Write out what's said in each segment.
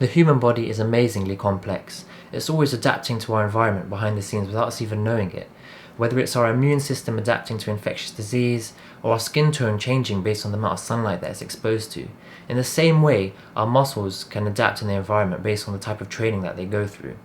The human body is amazingly complex. It's always adapting to our environment behind the scenes without us even knowing it. Whether it's our immune system adapting to infectious disease, or our skin tone changing based on the amount of sunlight that it's exposed to. In the same way, our muscles can adapt in the environment based on the type of training that they go through.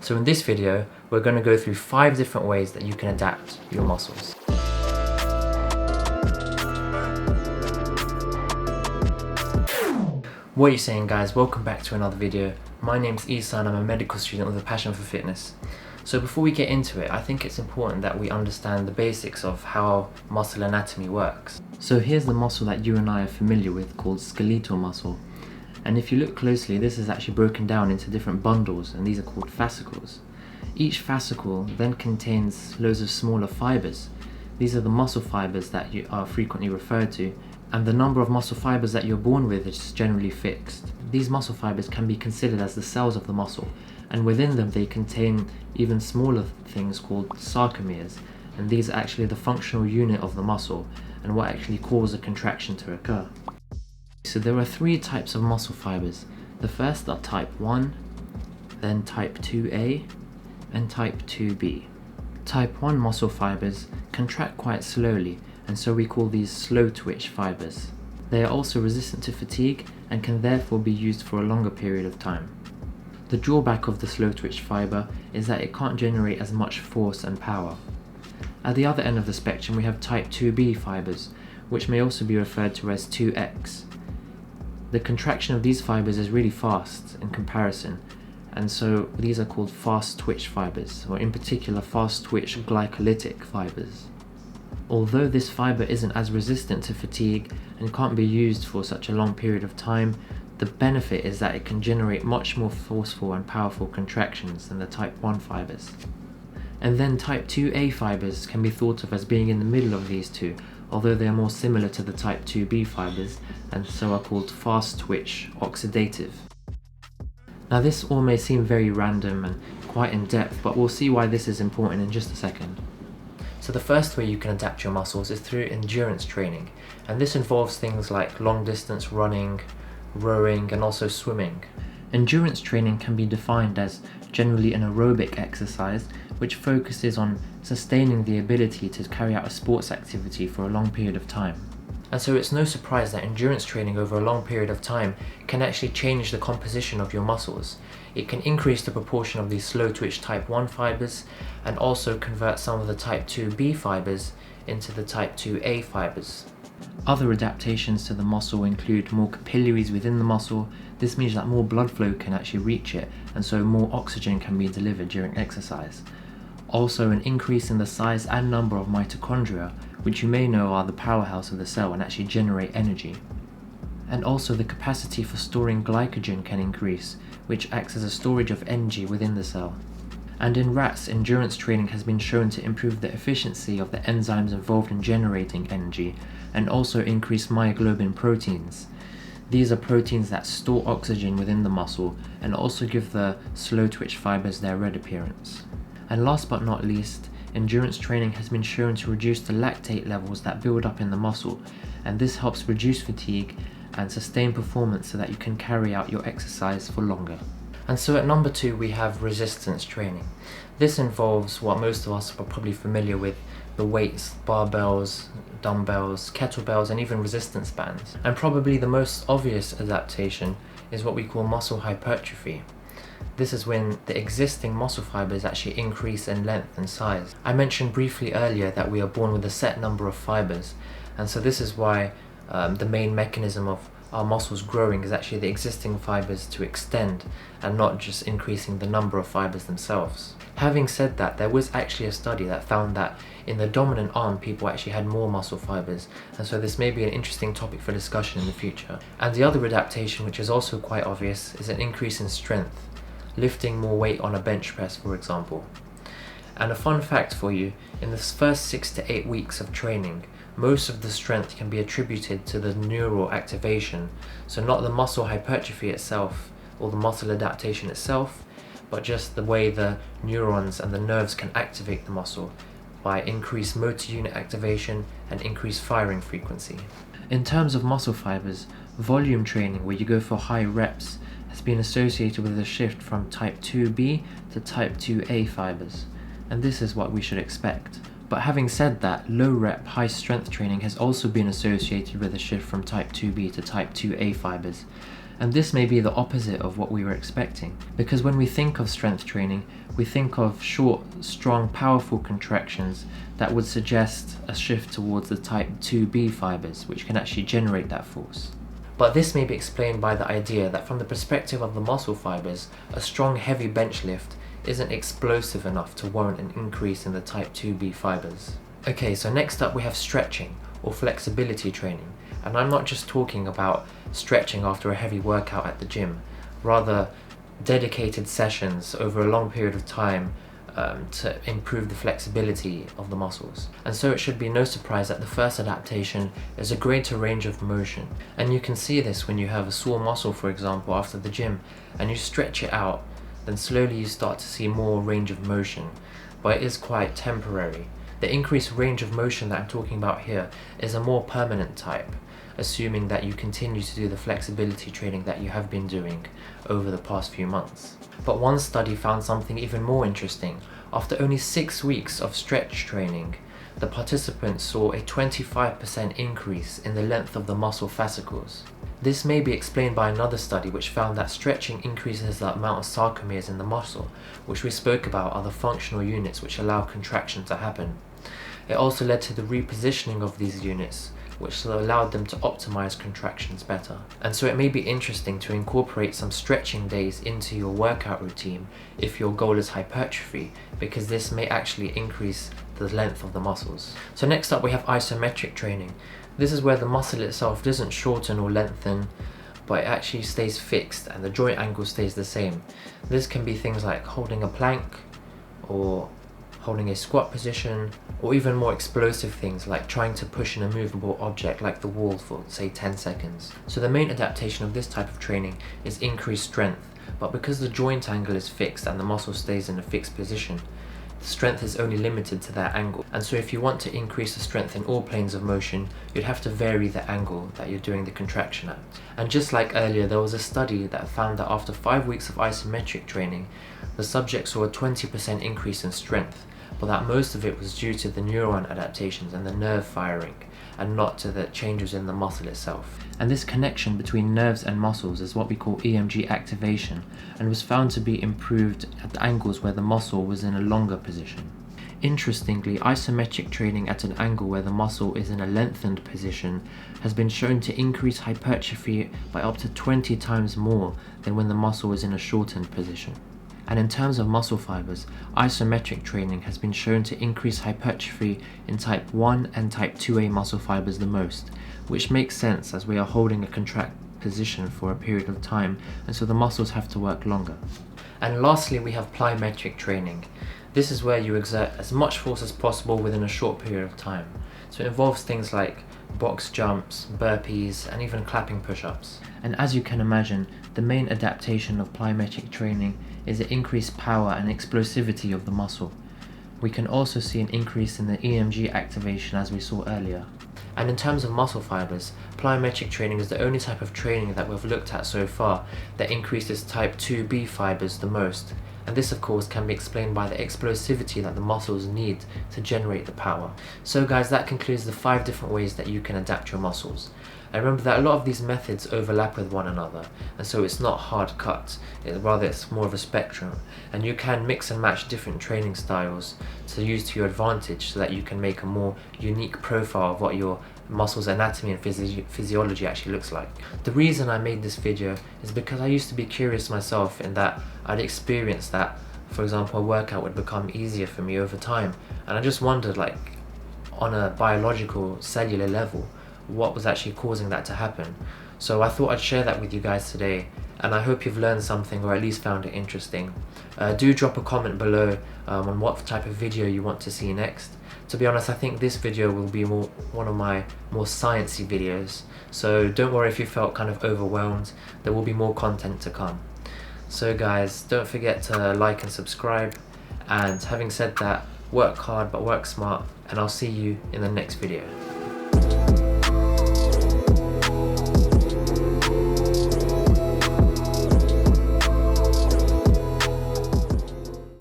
So in this video, we're going to go through 5 different ways that you can adapt your muscles. What are you saying, guys? Welcome back to another video. My name's Isa and I'm a medical student with a passion for fitness. So before we get into it, I think it's important that we understand the basics of how muscle anatomy works. So here's the muscle that you and I are familiar with called skeletal muscle. And if you look closely, this is actually broken down into different bundles, and these are called fascicles. Each fascicle then contains loads of smaller fibers. These are the muscle fibers that you are frequently referred to, and the number of muscle fibers that you're born with is generally fixed. These muscle fibers can be considered as the cells of the muscle, and within them they contain even smaller things called sarcomeres, and these are actually the functional unit of the muscle and what actually cause a contraction to occur. So there are 3 types of muscle fibers. The first are type 1, then type 2A, and type 2B. Type 1 muscle fibers contract quite slowly, and so we call these slow twitch fibers. They are also resistant to fatigue and can therefore be used for a longer period of time. The drawback of the slow twitch fiber is that it can't generate as much force and power. At the other end of the spectrum we have type 2B fibers, which may also be referred to as 2X. The contraction of these fibers is really fast in comparison, and so these are called fast twitch fibers, or in particular fast twitch glycolytic fibers. Although this fiber isn't as resistant to fatigue and can't be used for such a long period of time, the benefit is that it can generate much more forceful and powerful contractions than the type 1 fibers. And then type 2A fibers can be thought of as being in the middle of these two, although they are more similar to the type 2B fibers and so are called fast twitch oxidative. Now this all may seem very random and quite in depth, but we'll see why this is important in just a second. So the first way you can adapt your muscles is through endurance training, and this involves things like long distance running, rowing, and also swimming. Endurance training can be defined as generally an aerobic exercise which focuses on sustaining the ability to carry out a sports activity for a long period of time. And so it's no surprise that endurance training over a long period of time can actually change the composition of your muscles. It can increase the proportion of these slow twitch type 1 fibers and also convert some of the type 2B fibers into the type 2A fibers. Other adaptations to the muscle include more capillaries within the muscle. This means that more blood flow can actually reach it, and so more oxygen can be delivered during exercise. Also an increase in the size and number of mitochondria, which you may know are the powerhouse of the cell and actually generate energy. And also the capacity for storing glycogen can increase, which acts as a storage of energy within the cell. And in rats, endurance training has been shown to improve the efficiency of the enzymes involved in generating energy and also increase myoglobin proteins. These are proteins that store oxygen within the muscle and also give the slow twitch fibers their red appearance. And last but not least, endurance training has been shown to reduce the lactate levels that build up in the muscle, and this helps reduce fatigue and sustain performance so that you can carry out your exercise for longer. And so at number 2 we have resistance training. This involves what most of us are probably familiar with, the weights, barbells, dumbbells, kettlebells, and even resistance bands. And probably the most obvious adaptation is what we call muscle hypertrophy. This is when the existing muscle fibers actually increase in length and size. I mentioned briefly earlier that we are born with a set number of fibers, and so this is why the main mechanism of our muscles growing is actually the existing fibers to extend and not just increasing the number of fibers themselves. Having said that, there was actually a study that found that in the dominant arm people actually had more muscle fibers, and so this may be an interesting topic for discussion in the future. And the other adaptation, which is also quite obvious, is an increase in strength, lifting more weight on a bench press for example. And a fun fact for you, in the first 6 to 8 weeks of training, most of the strength can be attributed to the neural activation, so not the muscle hypertrophy itself or the muscle adaptation itself, but just the way the neurons and the nerves can activate the muscle by increased motor unit activation and increased firing frequency. In terms of muscle fibers, volume training, where you go for high reps, has been associated with a shift from type 2B to type 2A fibers, and this is what we should expect. But having said that, low rep, high strength training has also been associated with a shift from type 2B to type 2A fibers. And this may be the opposite of what we were expecting, because when we think of strength training, we think of short, strong, powerful contractions that would suggest a shift towards the type 2B fibers, which can actually generate that force. But this may be explained by the idea that from the perspective of the muscle fibers, a strong, heavy bench lift isn't explosive enough to warrant an increase in the type 2B fibers. Okay, so next up we have stretching or flexibility training. And I'm not just talking about stretching after a heavy workout at the gym, rather dedicated sessions over a long period of time to improve the flexibility of the muscles. And so it should be no surprise that the first adaptation is a greater range of motion. And you can see this when you have a sore muscle, for example, after the gym, and you stretch it out, then slowly you start to see more range of motion, but it is quite temporary. The increased range of motion that I'm talking about here is a more permanent type, assuming that you continue to do the flexibility training that you have been doing over the past few months. But one study found something even more interesting. After only 6 weeks of stretch training, the participants saw a 25% increase in the length of the muscle fascicles. This may be explained by another study which found that stretching increases the amount of sarcomeres in the muscle, which we spoke about are the functional units which allow contraction to happen. It also led to the repositioning of these units, which allowed them to optimize contractions better. And so it may be interesting to incorporate some stretching days into your workout routine if your goal is hypertrophy, because this may actually increase the length of the muscles. So next up we have isometric training. This is where the muscle itself doesn't shorten or lengthen, but it actually stays fixed and the joint angle stays the same. This can be things like holding a plank, or holding a squat position, or even more explosive things like trying to push an immovable object like the wall for say 10 seconds. So the main adaptation of this type of training is increased strength, but because the joint angle is fixed and the muscle stays in a fixed position, the strength is only limited to that angle. And so if you want to increase the strength in all planes of motion, you'd have to vary the angle that you're doing the contraction at. And just like earlier, there was a study that found that after 5 weeks of isometric training, the subject saw a 20% increase in strength, but that most of it was due to the neuron adaptations and the nerve firing, and not to the changes in the muscle itself. And this connection between nerves and muscles is what we call EMG activation, and was found to be improved at the angles where the muscle was in a longer position. Interestingly, isometric training at an angle where the muscle is in a lengthened position has been shown to increase hypertrophy by up to 20 times more than when the muscle is in a shortened position. And in terms of muscle fibers, isometric training has been shown to increase hypertrophy in type 1 and type 2A muscle fibers the most, which makes sense as we are holding a contract position for a period of time, and so the muscles have to work longer. And lastly, we have plyometric training. This is where you exert as much force as possible within a short period of time. So it involves things like box jumps, burpees, and even clapping push-ups. And as you can imagine, the main adaptation of plyometric training is the increased power and explosivity of the muscle. We can also see an increase in the EMG activation as we saw earlier. And in terms of muscle fibers, plyometric training is the only type of training that we've looked at so far that increases type 2B fibers the most. And this of course can be explained by the explosivity that the muscles need to generate the power. So guys, that concludes the 5 different ways that you can adapt your muscles. And remember that a lot of these methods overlap with one another, and so it's not hard cut, rather it's more of a spectrum, and you can mix and match different training styles to use to your advantage so that you can make a more unique profile of what your muscles anatomy and physiology actually looks like. The reason I made this video is because I used to be curious myself, in that I'd experienced that, for example, a workout would become easier for me over time, and I just wondered, like, on a biological cellular level, what was actually causing that to happen. So I thought I'd share that with you guys today, and I hope you've learned something or at least found it interesting. Do drop a comment below on what type of video you want to see next. To be honest, I think this video will be one of my more sciencey videos, so don't worry if you felt kind of overwhelmed. There will be more content to come. So guys, don't forget to like and subscribe, and having said that, work hard but work smart, and I'll see you in the next video.